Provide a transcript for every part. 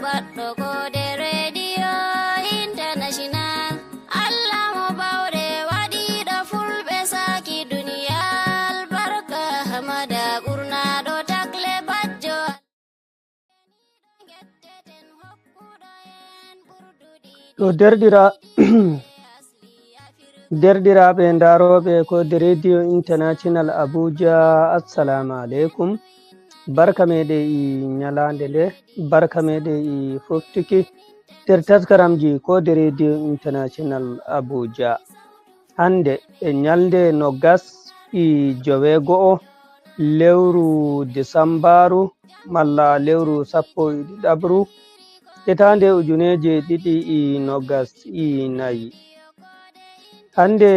baɗɗo Koode Radio International. Allah mo bawɗe waɗiɗo fulɓe saaki duniyal barka hamada ɓurnaɗo takle bajjo. ɗo derɗiraɓe ndaroɓe Koode Radio International Abuja, assalamu alaikum. Barka meɗe i ñalande nde, barka meɗe i foftuki nder taskaramji Koode Radio International Abuja. Hannde e ñalnde nogas i jowego'o lewru Disambaru malla lewru 11 hitande 2024. Hannde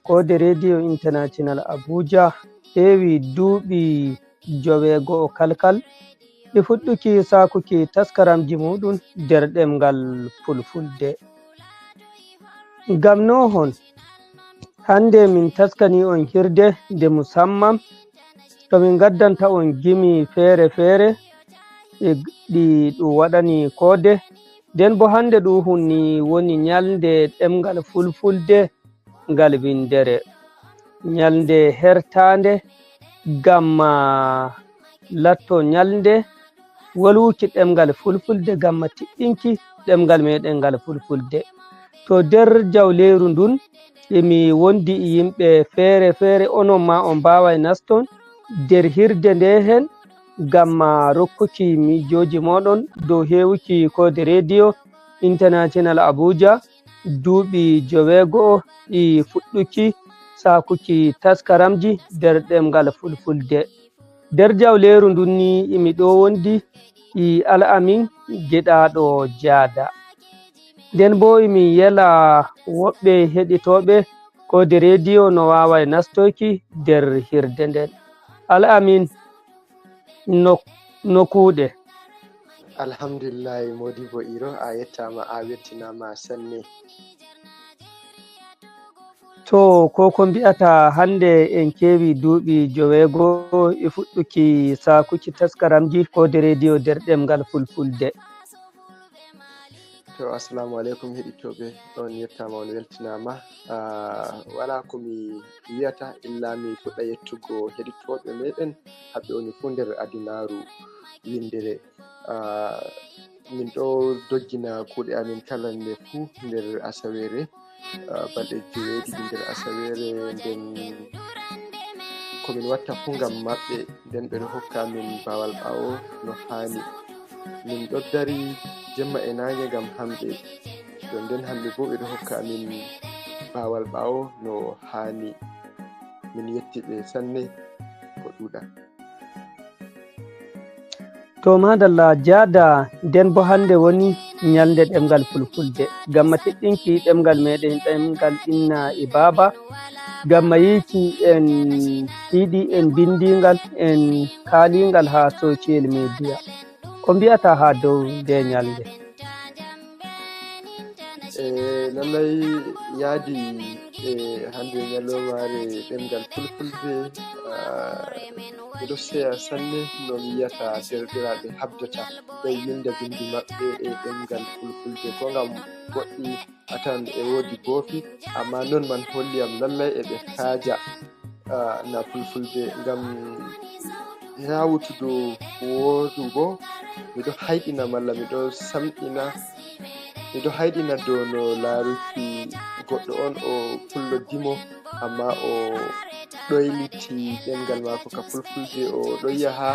Koode Radio International Abuja heewi duuɓi jowego'o kalkal ɗi fuɗɗuki saakuki taskaramji muɗum nder ɗemngal Fulfulde. Ngam nohon hannde min taskani on hirde nde musamman to min gaddanta on gimi feere-feere ɗi ɗum waɗani koode. Nden bo hannde ɗum hunni woni ñalnde ɗemngal Fulfulde ngal winndere, ñalnde hertande ngam latto ñalnde wolwuki ɗemngal Fulfulde ngam tiɗɗinki ɗemngal meɗen ngal Fulfulde. To nder jawleeru ndun emi wondi e yimɓe feere-feere, onon ma on mbawai naston nder hirde nde hen ngam rokkuki miijooji moɗon dow hewuki Koode Radio International Abuja duuɓi jowego'o i fuɗɗuki saakuki taskaramji nder ɗemngal Fulfulde. Nder jawleeru ndun ni emi ɗo wondi i al'amin geɗaɗo jaada. Nden bo emi yela woɓɓe heɗitoɓe Koode Radio no wawai nastoki nder hirde nden. Al'amin no kuuɗe. Alhamdulillahi Modibo Iro, a yettama, a wettinama sanne. To ko mbi'ata hannde en kewi duuɓi jowego'o e fuɗɗuki saakuki taskaramji Koode Radio nder ɗemngal Fulfulde. To assalamu alaikum heɗitoɓe, on yettama, on weltinama. Wala komi wiyata illa mi fuɗɗa yettugo heɗitoɓe meɗen haɓɓe woni fu nder adinaru winndere. Min ɗo doggina kuuɗe amin kala nde fu nder asawere, balɗe 7 nder asawere, nden komin watta fu ngam maɓɓe, nden ɓeɗo hokka min bawal ɓawo no hani. Min ɗo dari jemma e nange ngam hamɓe, to nden hamɓe bo ɓeɗo hokka amin bawal ɓawo no hani. Min yetti ɓe sanne ko ɗuɗa. To madalla jaada, nden bo hannde woni ñalnde ɗemngal Fulfulde ngam tiɗɗinki ɗemngal meɗen, ɗemngal inna e baaba, ngam yiki en yiɗi en bindingal en kaalingal ha social media. Ko mbiyata ha dow nde ñalnde? Lallai yaadi hande ñalomare ɗemngal Fulfulde ɓeɗo seya sanne no wiyata derɗiraɓe habdata ɓe winda bindi maɓɓe e ɗemngal Fulfulde, ko ngam goɗɗi atan e woodi boofi, amma non man holli am lallai eɓe kaaja na Fulfulde. Ngam yawutudo wodugo miɗo hayɗina, malla miɗo samɗina, miɗo hayɗina dow no laaruki goɗɗo on o pullo dimo, amma o ɗoyliti ɗemngal mako ka Fulfulde. O ɗo yaha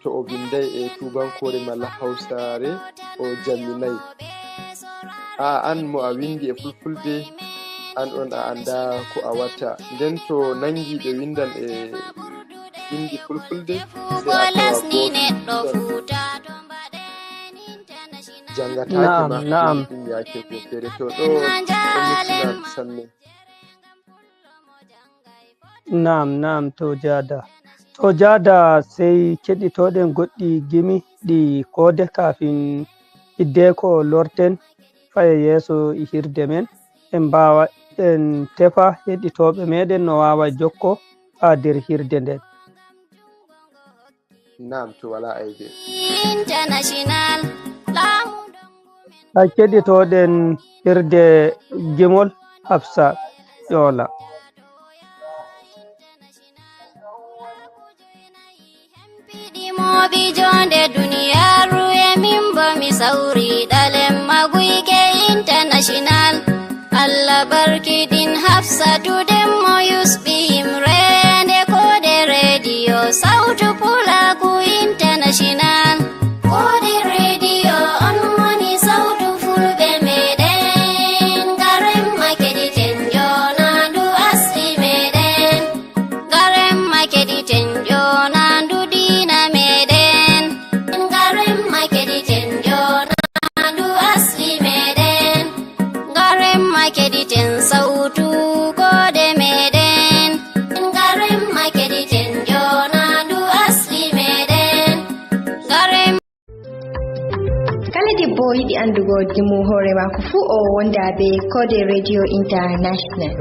to o binday e tubankore malla hausare o jamminay. An mo a windi e Fulfulde, an on a anda ko a watta. Nden to nangi ɓe windan e windi Fulfulde jangatake ma ɗum yake ko fere. To ɗo sanne. Naam to jaada sey keɗitoɗen goɗɗi gimi ɗi koode kafin hidde ko lorten faye yeeso e hirde men. En mbawa en tefa heɗitoɓe meɗen no wawa jokko ha nder hirde nden. Naam, to wala aibe. International ha keɗitoɗen hirde gimol Hafsa Ƴoola. Moɓi jonde duniyaru e min bo mi sauri ɗalem maguike international. Allah barkiɗin Hafsatu demmo yusɓi himrende Koode rediyo sautu pulaku international. Koode rediyo on woni sautu fulɓe meɗen, garen makeɗiten jonandu asli meɗen, garen makeɗiten jonandu dina meɗen, garen makeɗiten jonandu asli meɗen, garen makeɗiten sautu Koode meɗen, garen makeɗiten jonandu asli meɗen, garen. Kala debbo yiɗi andugo dimu hoore mako fuu o wonda be Koode Radio International.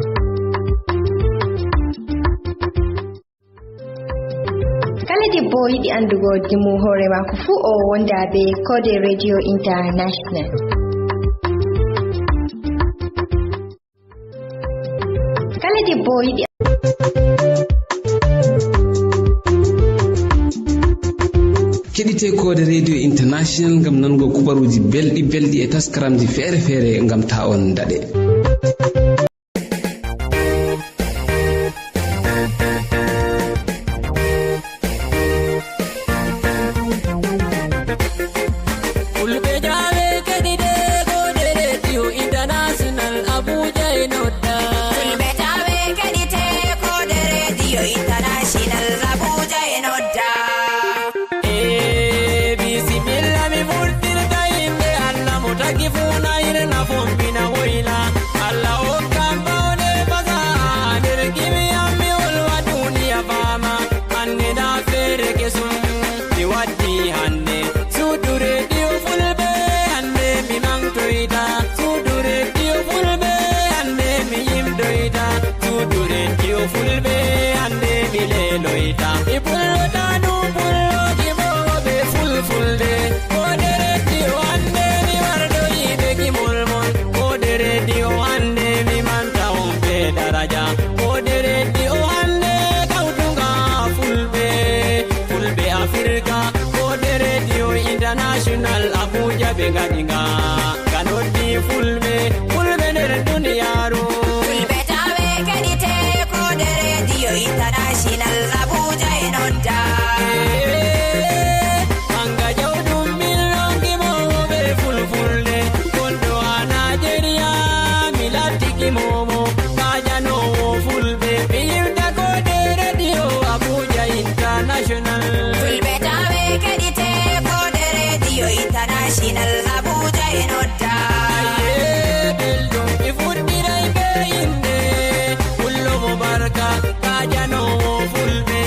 Kala debbo yiɗi andugo dimu hoore mako fuu o wonda be Koode Radio International. Kala debbo yiɗi keɗite Koode Radio International ngam nango kubaruuji belɗi e taskaramji feere ngam ta on daɗe. Fulfulde nder duniyaru. Fulɓe tawe keɗite Koode Radio International Abuja e nodda. Manga jawɗum min longimowo be Fulfulde, gonɗo ha Nigeria mi lattikimomo kajanowo Fulɓe. Mi yimta Koode Radio Abuja International. Fulɓe tawe keɗite Koode Radio International Abuja e nodda. Kajanowo Fulɓe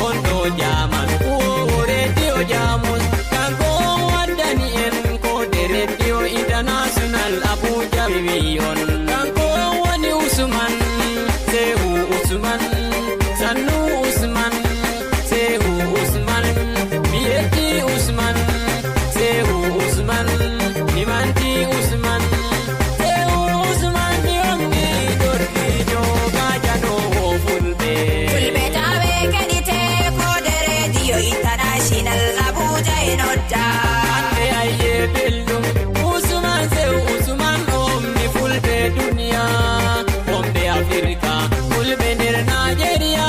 on ɗo jaman huwowo radio jamus, kanko on waddani en Koode Radio International Abuja wi on. Kanko on woni Usman, Sehu Usman, Sannu Usman, Sehu Usman, mi yetti Usman, Sehu Usman, mi manti Usman, Sehu Usman mi wamni dortijo kajanowo Fulɓe. Fulɓe tawe keɗite Koode Radio International Abuja e nodda. Hande ayye belɗum Usman, Sehu Usman omni Fulɓe duniya, omɓe Afrika, Fulɓe nder Nigeria.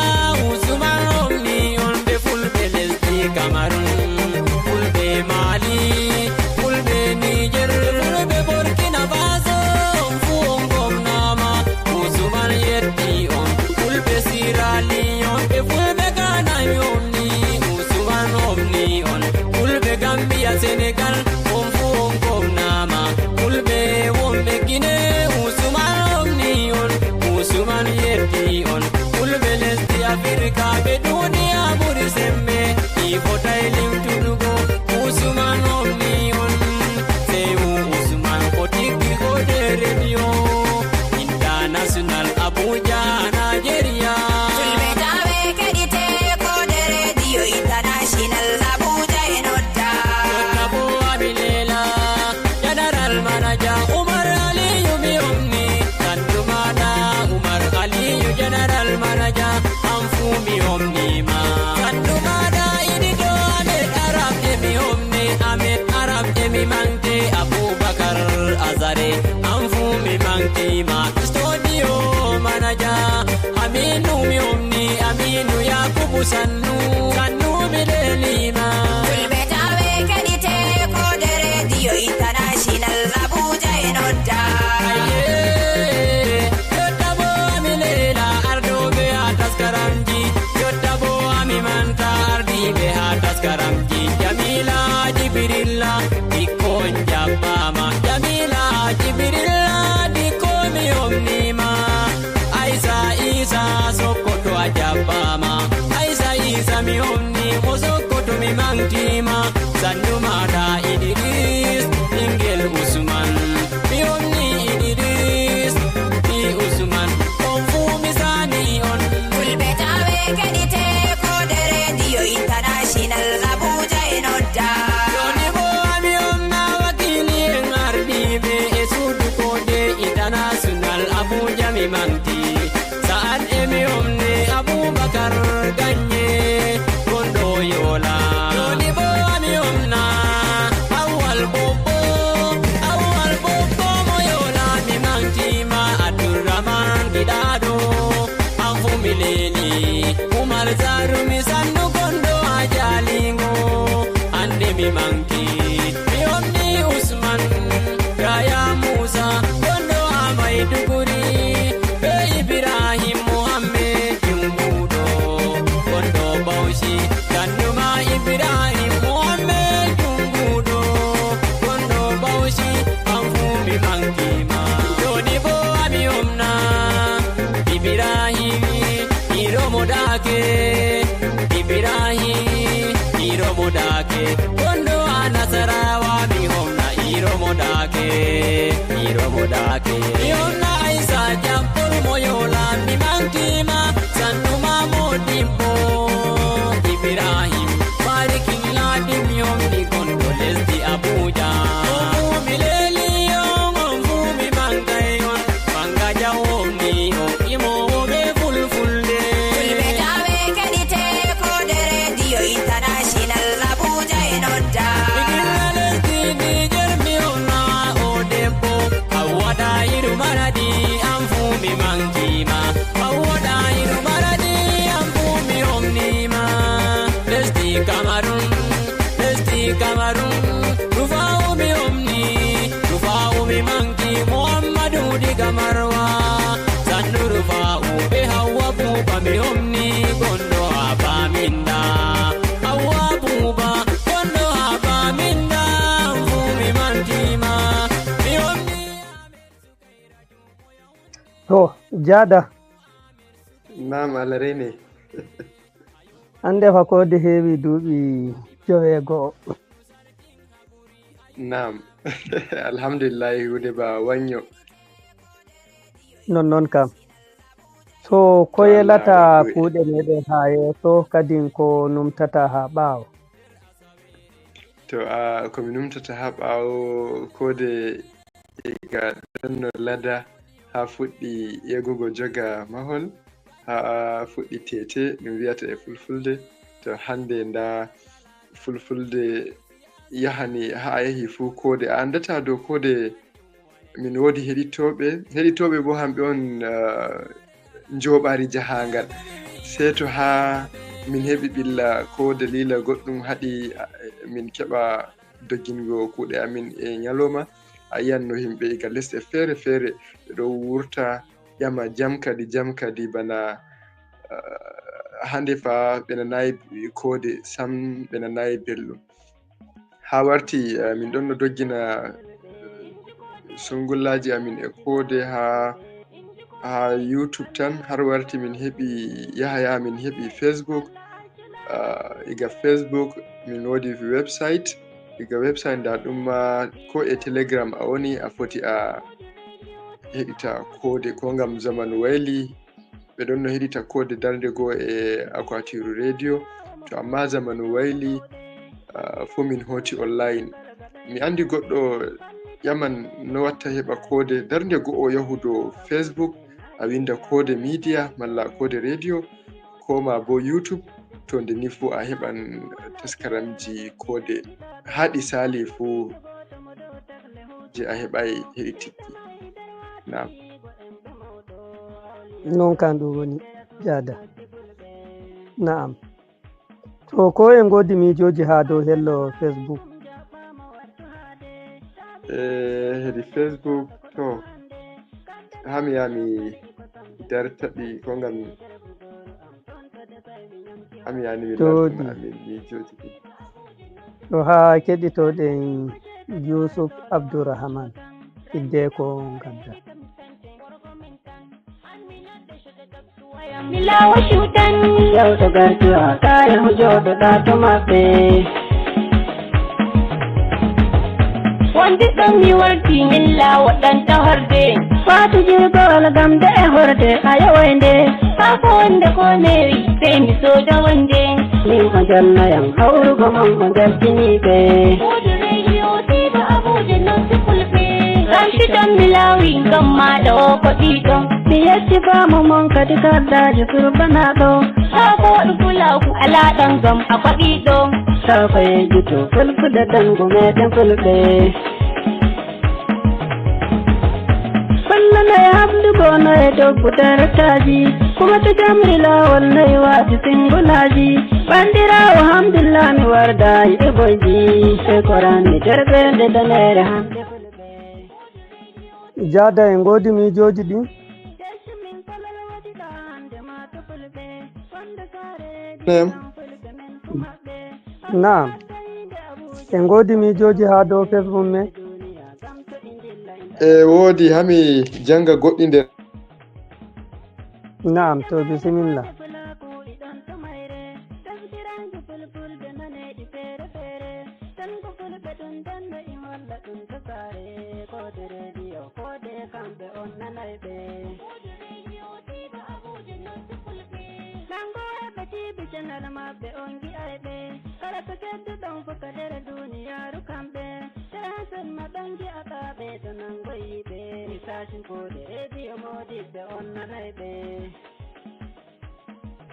Usman omni on ɓe Fulɓe lesdi Cameroon, Fulɓe Mali, Fulɓe Niger, Fulɓe Burkina Faso, on fu on gomnama. Usman yetti on Fulɓe Sierra Leone, ɓe Fulɓe Ghana omni. Usman omni on Fulɓe Gambia, Senegal, on fu on gomnama. Fulɓe wonɓe Guinée, Usman omni Abubakar Azare an fu mi mantima studio manager Aminu mi omni Aminu Yakubu sannu mi delima Fulbe tawe kadite Koode Radio International Abuja enodda Yottabo ami lela ardobe ha taskaramji Yottabo ami manta ardibe ha taskaramji Jamila Jibrilla dikon jabbama Jamila Jibrilla dikon mi omnima Aisa Isa Sokoto ajabbama Aisa Isa mi omni mo Sokoto mi mangtima Sannu mata Idris Ingel Usman mi omni Idris mi Usman Onfu mi sani on Fulbe tawe kadite Koode Radio International Abuja enodda Yoni bo ami omna wakili en ardibe e sudu Koode International Abuja mi mangti Saad emi omne Abubakar ganye Kondo yola Yoni bo ami omna Awal bobo mo yola mi mangti ma Abdurrahman Gidado Anfu mileni Umar Zaru mi sannu kondo ajalingo Ande mi mangti mi omni Usman Raya Musa kondo amai duguri Be Ibrahim Muhammad Jumbudo kondo Bauchi Kanduma Ibrahim Muhammad Jumbudo kondo Bauchi Anfu mi mangti ma Yoni bo ami omna Ibrahim Iromodake Ibrahim Iromodake kondo Anasarawa mi omna Iromodake mi omna Aisa Jampur moyola mi mangtima Sannuma modimbo Ibrahim Farikin ladi mi omni kondo lesdi Abuja Omu mi leli yon Omu mi mangayon Mangaja omni o imo obe fulfulde Fulbe tawe kadite Koode Radio International Abuja enodda Igilla lesdi Niger mi omna o debbo Awada iru maradi anfu mi mangtima Awada iru maradi anfu mi omnima Lesdi Cameroon Rufa'u mi omni Rufa'u mi mangti Muhammadu diga marwa Sannu Rufa'u be Hawa buba mi omni Gondo haba minda Hawa buba Gondo haba minda Anfu mi mangtima mi omni To Jada Naam alare ne. ande fa Koode heewi duuɓi 9. Naam. Alhamdulillah hunde ba wanyo. Non kam so ko To Allah yelata waɗi. kuuɗe meɗen ha yeeso kadin ko numtata ha ɓaawo To ko mi numtata ha ɓaawo Koode ga ɗonno lada ha fuɗɗi yegugo joga mahol ha fuɗɗi tete ɗum wiyata e Fulfulde. To hannde nda Fulfulde yahani ha a yahi fuu Koode a andata dow Koode min woodi heɗitoɓe bo hamɓe on njoɓari jahangal sei to ha min heɓi ɓilla ko dalila goɗɗum haɗi min keɓa doggingo kuuɗe amin e nyaloma a yiyan no himɓe iga lesɗe feere feere ɓe ɗo wurta ƴama jam kadi bana hande fa ɓe nanayi Koode sam ɓe nanayi belɗum ha warti min ɗon no doggina sungullaji amin e Koode ha YouTube tan har warti min heɓi yahaya min heɓi Facebook iga Facebook min wodi website iga website nda ɗum ma ko e Telegram a woni a foti a heɗita Koode ko ngam zamanu wayli ɓe ɗon no heɗita Koode darde goo e akwatiru radio to amma zamanu wayli fu min hoti online mi andi goɗɗo yaman no watta heɓa Koode darde goo yahudo Facebook a winda Koode media malla Koode radio ko ma bo YouTube to nde ni fu a heɓan taskaramji Koode haɗi sali fu je a heɓai heɗi tikki. Naam. Non kan ɗum woni Jada. Na'am. To ko en godi miijoji ha dow hello Facebook? Heɗi Facebook to hami yami dartaɗi ko ngam hami yani mi dartana amin miijoji ɗin. To ha keɗitoɗen Yusuf Abdourahman hidde ko gadda. Milawa shutan yauɗo gartuwa kaya joɗoɗa to maɓɓe. Wonde ɗon mi warti min lawoɗanta horde fatu jirgowal gamde e horde a yawande hako wonde ko newi sai mi soda wonde min o jannayam hawrugo mon o jaltiniɓe. Ramshitan mi lawi ngam maɗa o ko ɗiɗon mi yetti famo mon kadi kardaji surbanaɗo hako waɗu fulaku alaɗan ngam a kwaɗiɗo sako yejjito fulfude dangu meɗen fulɓe. Fallana e habdugo no e doggu dartaji kuma to jamri lawol noyi wati singulaji bandirawo hamdulillah mi wardayi e boyji e koranmi derɓede danere hamde fulɓe. Jada en godi miijoji ɗin? Naam. En godi miijoji ha dow Facebook me? Woodi hami janga goɗɗi nder. Naam, to bisimillah.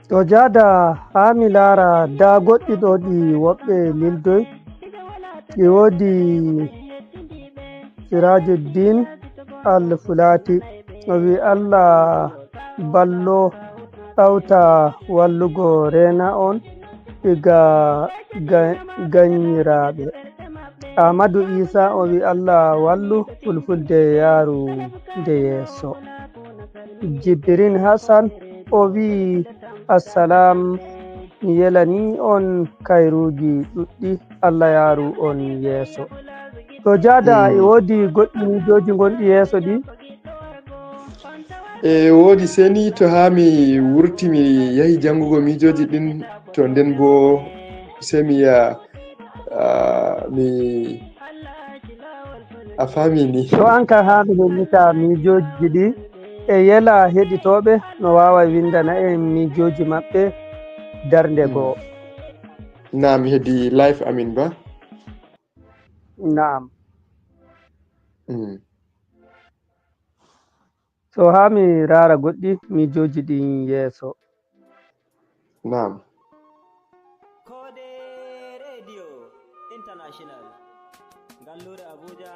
To Jada ha mi laara da goɗɗi ɗo ɗi woɓɓe lildoy ɗi woodi Sirajuddin Al-Fulati o wi Allah ballo ɗawta wallugo rena on diga ganyiraɓe. Amadou Isa o wi Allah wallu Fulfulde yaaru nde yeeso. Jibrin Hassan o wi assalam mi yelani on kayruji ɗuɗɗi Allah yaaru on yeeso. To Jada e woodi goɗɗi miijoji gonɗi yeeso ɗi? Woodi seni to ha mi wurti mi yahi jangugo miijoji ɗin to nden bo sei mi yi'a a fami ni. To an ka ha mi hollita miijoji ɗi e yela heɗitoɓe no wawa windana en miijoji maɓɓe darnde goo. Naam, hedi life amin ba? Naam. So ha mi rara goɗɗi miijoji ɗin yeeso. Naam. Koode Radio International Gallure Abuja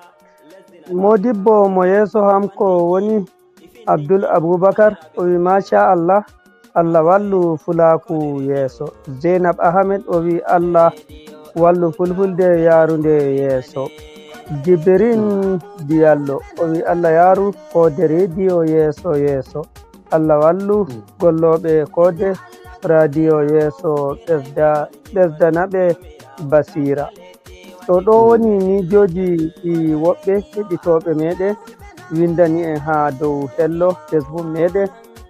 lesdi Modibbo mo yeeso hamko woni Abdul Abubakar o wi masha Allah Allah wallu fulaku yeeso. Zainab Ahmed o wi Allah wallu Fulfulde yarunde yeeso. Jibrin Diallo o wi Allah yaru Koode Radio yeeso yeeso. Allah wallu golloɓe Koode radio yeeso ɓesdanaɓe basira. To ɗo woni miijoji ɗi woɓɓe heɗitoɓe meɗen windani en ha dow hello Facebook meɗen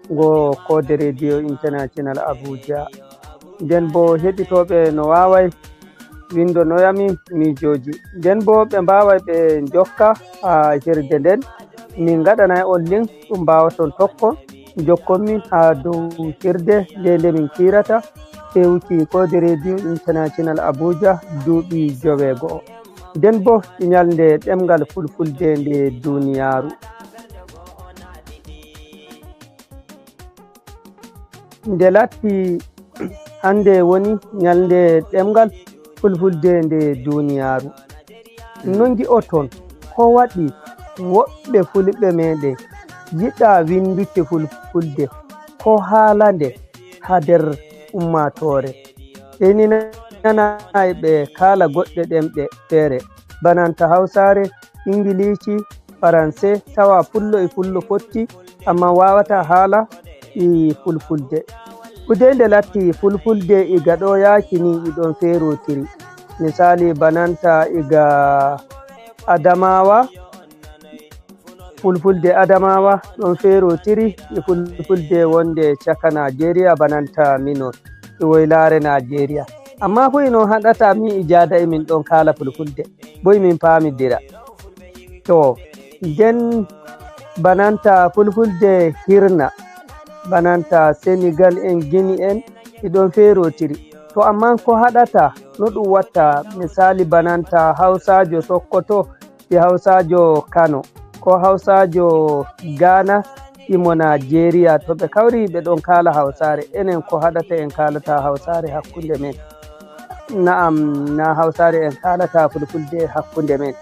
go Koode Radio International Abuja. Nden bo heɗitoɓe no wawai windonoyami miijoji, nden bo ɓe mbawai ɓe jokka ha hirde nden min gaɗanay on link ɗum mbawaton tokkon jokkonmin ha dow hirde nde min kirata hewtii Koode Radio International Abuja duuɓi 9. Nden bo ñalnde ɗemngal Fulfulde nde duniyaaru. Nde latti hannde woni ñalnde ɗemngal Fulfulde nde duniyaaru. No ngi'oton ko waɗi woɓɓe fulɓe meɗen yiɗa winduki fulfulde ko haalande ha nder ummatore. Eni nanai ɓe kala goɗɗe ɗemɗe feere bananta hausare, ingilishi, faransai, tawa pullo e pullo fotti amma wawata haala e fulfulde. Kudende latti fulfulde iga ɗo yakini iɗon ferotiri, misali bananta iga Adamawa, fulfulde Adamawa ɗon ferotiri e fulfulde wonde caka Najeriya bananta minon e woylare Najeriya. Amma fu ino haɗata mi ijada emin ɗon kala fulfulde bo emin paamidira. To nden bananta fulfulde hirna bananta Senegal en, Guinea en iɗon ferotiri. To amma ko haɗata no ɗum watta misali bananta hausajo Sokoto e hausajo Kano ko hausajo Ghana imo Najeriya, to ɓe kawri ɓe ɗon kala hausare, enen ko haɗata en kalata hausare hakkunde men. Na'am, na hausare en kalata fulfulde hakkunde men.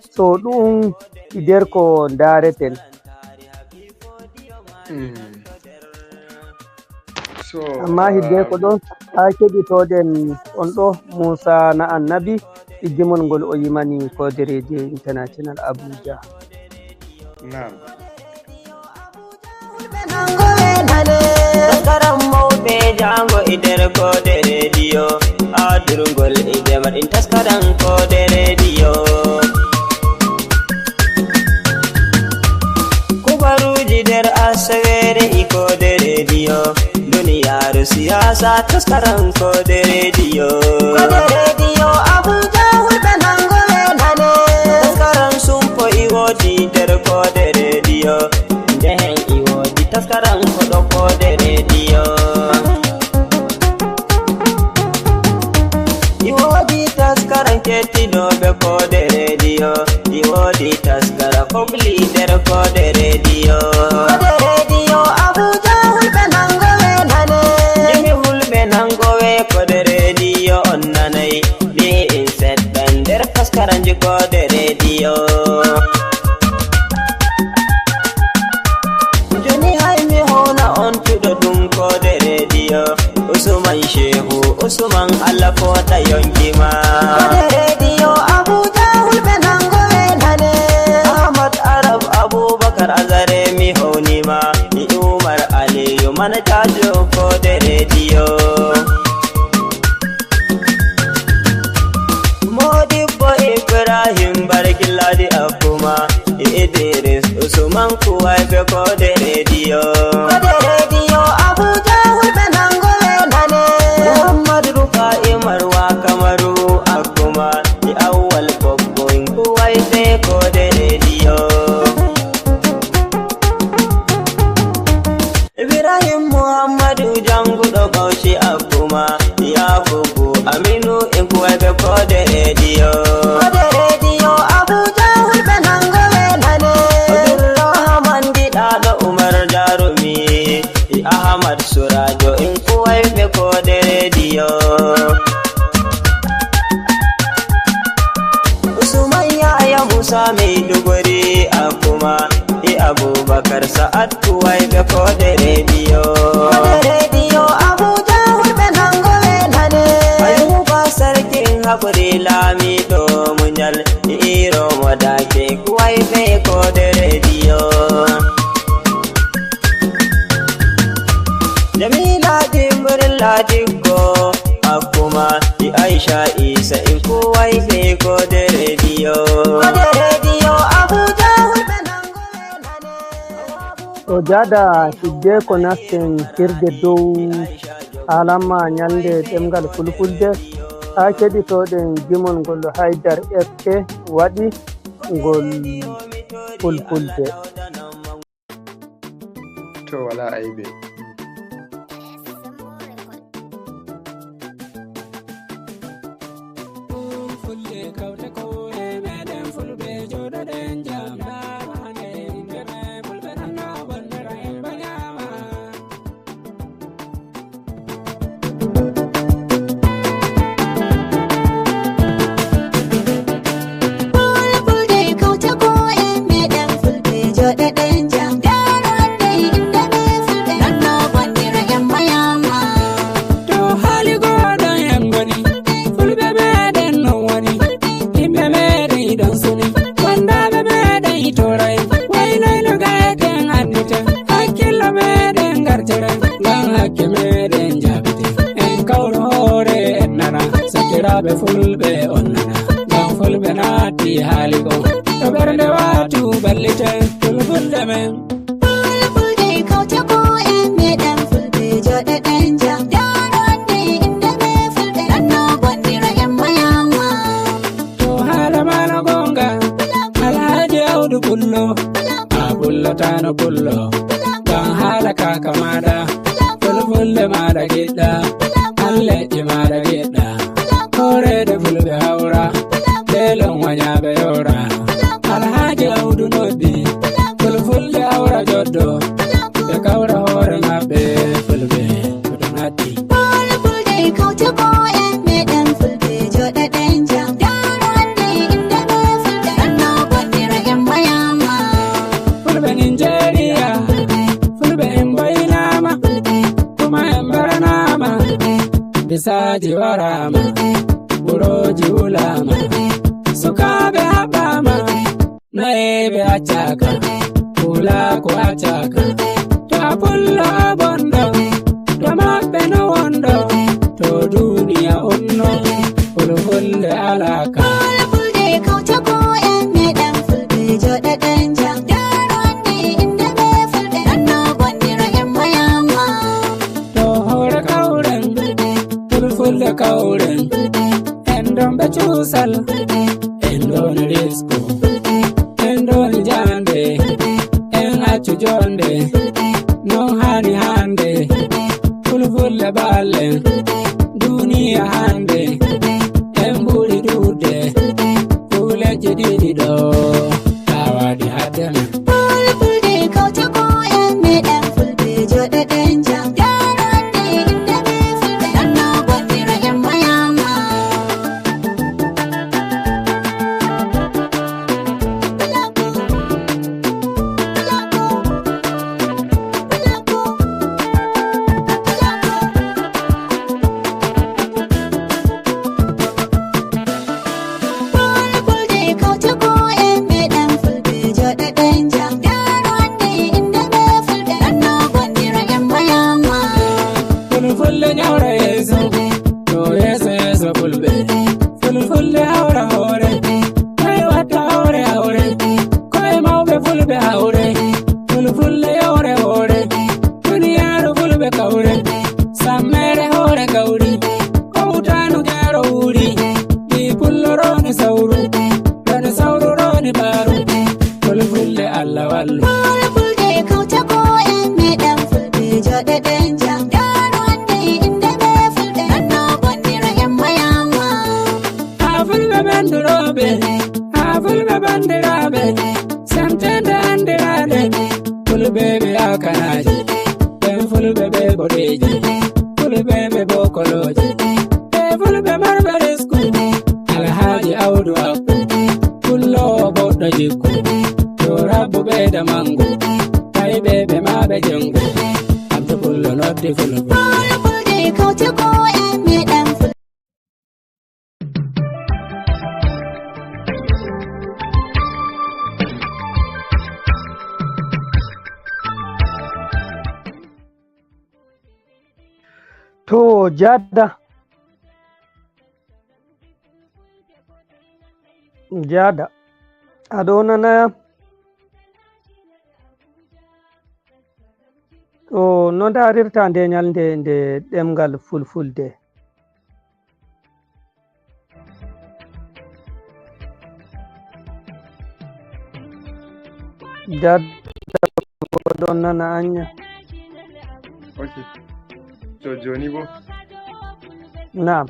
So ɗum nder ko dareten. Amma hidde ko ɗon ha keɗitoɗen on ɗo Musa na Annabi igimol ngol o yimani Koode Radio International Abuja. Naam. Taskaram mawɓe jango e nder Koode Radio, aadurgol e jamaɗin taskaram Koode Radio. Kubaruuji nder asawere e Koode Radio, duniyaaru siyasa taskaram Koode Radio. Koode Radio Abuja hulɓe nangoɓe nane, taskaram sumpo e woodi nder Koode Radio, ndehen e woodi taskaram koɗo Koode Radio. E woodi taskaram kettinoɓe Koode Radio, e woodi taskara kobli nder Koode Radio. Koode Radio Abuja hulɓe nangoɓe nane, jimi hulɓe nangoɓe Koode Radio on nanay, ni in seɗɗan nder taskaranji Koode Radio. Joni hay mi hona on tuɗo ɗum Koode Radio, Usman Shehu Usman Allah fota yonkima. Koode Radio Abuja hulɓe nangoɓe nane, Ahmad Arab Abubakar Azare mi honima, mi Umar Aliyu manajajo Koode Radio. Modibbo Ibrahim Barkilladi Akuma, Idris Usman Kuwaife Koode Radio. Koode Radio Abuja hulɓe nangoɓe nane, Muhammad Rufa'i Marwa Kamaru Akuma, e Awwal Bobbo Kuwaife Koode Radio. Ibrahim Muhammadu Janguɗo Bauchi Akuma, Yakubu Aminu in Kuwaife Koode Radio. Koode Radio Abuja hulɓe nangoɓe nane, Abdulrahman Giɗaɗo Umar Jarumi, e Ahmad Surajo in Kuwaife Koode Radio. Usman Yahya Musa Maiduguri Akuma, e Abubakar Sa'ad Kuwaife Koode Radio. Koode Radio Abuja hulɓe nangoɓe nane, Ayuba Sarkin Haƙuri Lamiɗo Munyal, e Iro Modake Kuwaife Koode Radio. Jamila Jimbril Ladiko Akuma, e Aisha Isa in Kuwaife Koode Radio. Koode Radio Abuja hulɓe nangoɓe nane. To jada hidde ko nasten hirde dow alamma ñalnde ɗemngal fulfulde ha keɗitoɗen gimol ngol Haydar FK waɗi ngol fulfulde. To wala aibe. Fulfulde bandiraɓe fulɓe on nana ngam fulɓe naati haali ko to ɓernde watu ballite fulfulde men Fulfulde kawte ko en meɗen fulɓe joɗeɗen jam darande inde ɓe fulɓe anno gondira en mayama to haala mana gonga alhaji awdu pullo a pullotano pullo ngam haala kaka maɗa fulfulde maɗa giɗɗa alleƴƴe maɗa giɗɗa horede fulɓe hawra lelon wañaɓe yora alhaji awdu noddi fulfulde hawra joddo ɓe kawra hoore maɓɓe fulɓe ɓeɗo natti Fulfulde kawte ko en meɗen fulɓe joɗeɗen jam darande inde ɓe fulɓe anno gondira en mayama fulɓe Nigeria fulɓe en baynama kuma en baranama bisaji warama ɓuroji wulama sukaɓe haɓɓama nayeɓe accaka hulako accaka to a pullo a bondo to maɓɓe no wondo to duniya onno fulfulde alaka Fulfulde kawte ko en meɗen fulɓe joɗeɗen jam darande inde ɓe fulɓe anno gondira en mayama to hoore kawren fulfulde kawren en ɗon ɓe cuusal en ɗon risku en ɗon jande en accu jonde non hani hande fulfulde ballen duniya hande en ɓuri ɗuɗde fuleji ɗiɗi ɗo tawaɗi haddeme Fulfulde kawte ko en meɗen fulɓe joɗeɗen jam darande inde ɓe fulɓe anno gondira en mayama Fulfulde kawte ko en meɗen fulɓe joɗeɗen jam darande inde ɓe fulɓe anno gondira en mayama fulfulde nyawra yeeso to yeeso yeeso fulɓe fulfulde hawra hoore koye watta hawre hawre koye mawɓe fulɓe hawre fulfulde yawre hoore duniyaaru fulɓe kawre sammere hoore gawri kowtanu jaaro wuuri ɗi pulloroni sawru ɗone sawruroni ɓaaru fulfulde allah wallu Fulfulde kawte ko en meɗen fulɓe joɗeɗen jam darande inde ɓe fulɓe anno gondira en mayama ha fulɓe banduroɓe ha fulɓe bandiraɓe samtende andiraɗe fulɓe ɓe akanaji ɓen fulɓe ɓe boɗeji fulɓe ɓe bokoloji ɓe fulɓe marɓe risku alhaji awdu akku fullowo boɗɗo jikku yo rabbu ɓeyda mangu tawiɓe ɓe maɓe jengu abdu pullo noddi fulɓe Fulfulde kawte ko en meɗen fulɓe to jada aɗo nanaya to no darirta nde ñalnde nde ɗemngal fulfulde jadda ɗon nana anya ok to joni bo naam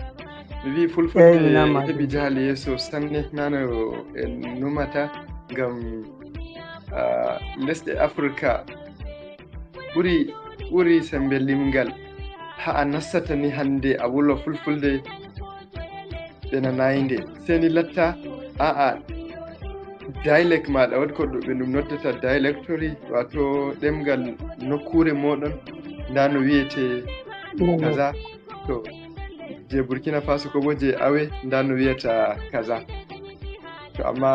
mi wi fulfulde heɓi jahal yeeso sanne nano en numata ngam lesɗe africa ɓuri sembe limgal ha a nassata ni hande a wula fulfulde ɓe nanayinde seni latta a'a dialect maɗa waɗi ko ɓe ɗum noddata dialectory wato ɗemgal nokkure moɗon nda no wiyete kaza to je burkina faso ko bo je awe nda no wiyata kaza to amma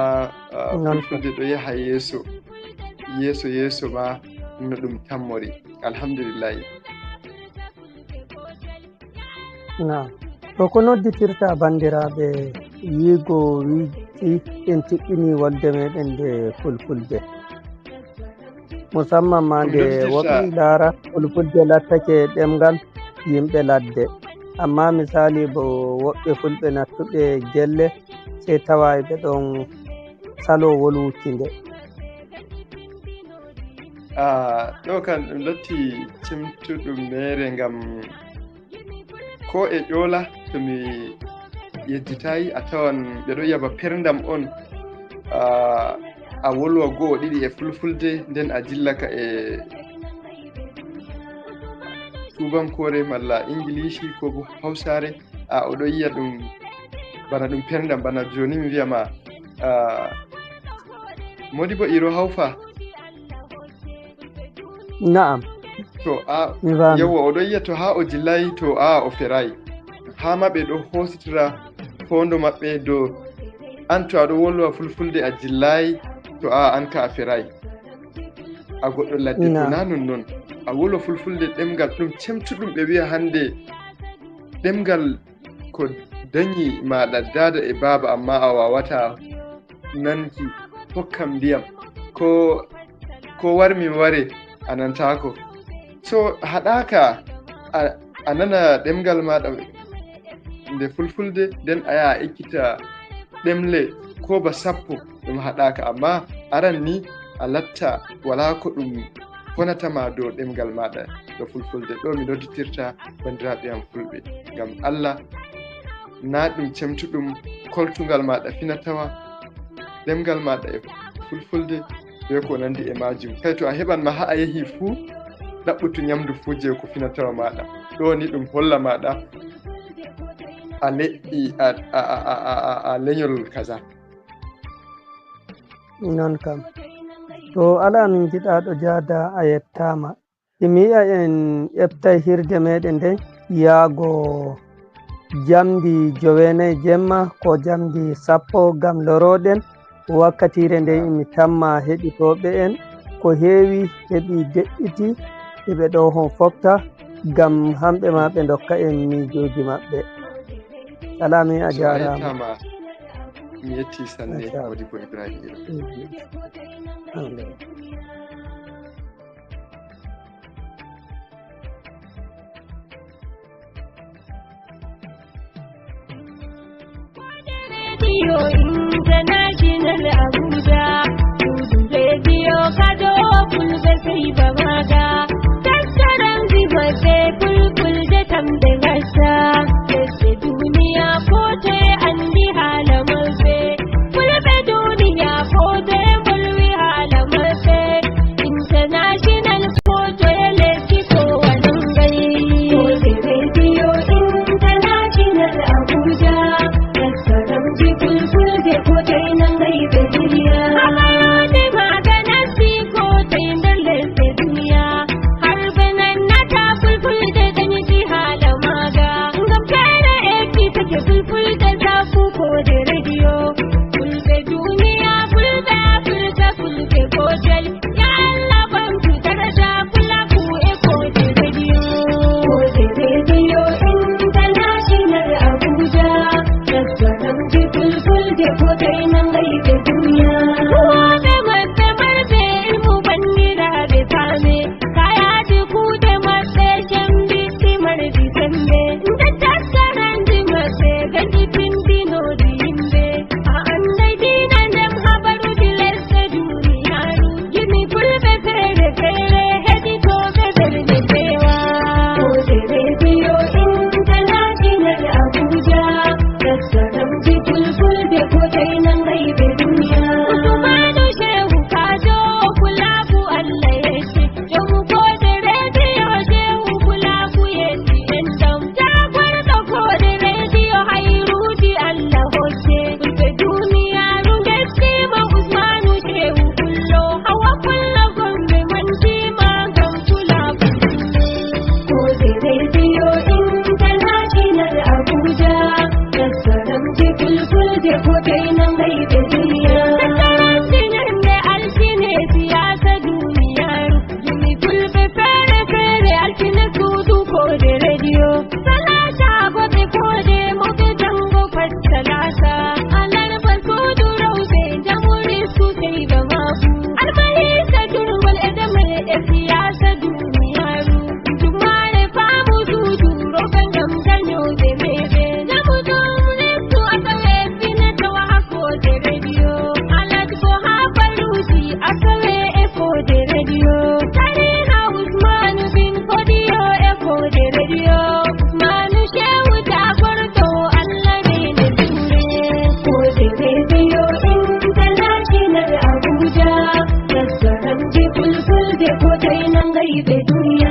fulfulde ɗo yaha yeeso ma no ɗum tammori alhamdulillahi to ko nodditirta bandiraɓe yigo wiiki en tiɗɗini wolde meɗen nde fulfulde musamman ma nde woɓɓe laara fulfulde lattake ɗemngal yimɓe ladde amma misali bo woɓɓe fulɓe nattuɓe gelle sey tawa ɓe ɗon salo wolwuki nde ɗo kan ɗum latti cimtuɗum mere ngam ko e ƴoola to mi yejjitayi a tawan ɓe ɗo yaba perdam on a wolwa go'o ɗiɗi e fulfulde nden a jillaka e tubankore malla ingilishi ko bo hausare oɗo yiya ɗum bana ɗum perdam bana joni mi wiyama modi bo iro hawfa na'am to yewwa oɗo yiya to ha o jillayi to o ferayi ha maɓe ɗo hositira fondo maɓɓe dow an to aɗo wolwa fulfulde a jillayi to an ka a ferayi a goɗɗo ladde to na non a wolwa fulfulde ɗemgal ɗum cemtuɗum ɓe wiya hannde ɗemgal ko dañi maɗa dada e baba amma a wawata nanki hokkam ndiyam ko warmi ware a nantako so haɗaka a nana ɗemgal maɗa nde fulfulde nden a yaha ekkita ɗemle ko ba 10 ɗum haɗaka amma aran ni a latta wala ko ɗum fonatama dow ɗemgal maɗa ɗo fulfulde ɗo mi nodditirta bandiraɓe am fulɓe ngam Allah na ɗum cemtuɗum koltugal maɗa finatawa ɗemgal maɗa e fulfulde be ko nandi e majum kay to a heɓan ma ha a yehi fuu ɗaɓɓutu nyamdu fuu je ko finatawa maɗa ɗo ni ɗum holla maɗa a leƴƴi a leñol kaza non kam to ala min jiɗa ɗo jada a yettama imi yi'a en ƴeftai hirde meɗen nden yaago jamdi 9 jemma ko jamdi 10 gam loroɗen wakkatire nde imi tamma heɗitoɓe en ko heewi heɓi de'iti eɓe ɗo hon fofta gam hamɓe ma ɓe dokka en miijooji maɓɓe salami a jarama mi yetti sanne wodi bo Ibrahima Radio International Abuja, Radio Kado Fulbe sai bamaga, tattaran zibaze Fulfulde tambe gasa, kese duniya kote andi halamarse, Fulbe duniya kote mulwi halamarse, International kote lesi ko wanangai, Koode Radio International Abuja. Fulfulde ko dai nan gai da duniya. Amaya ne maganar si ko dai nan lese duniya. ɓe duniya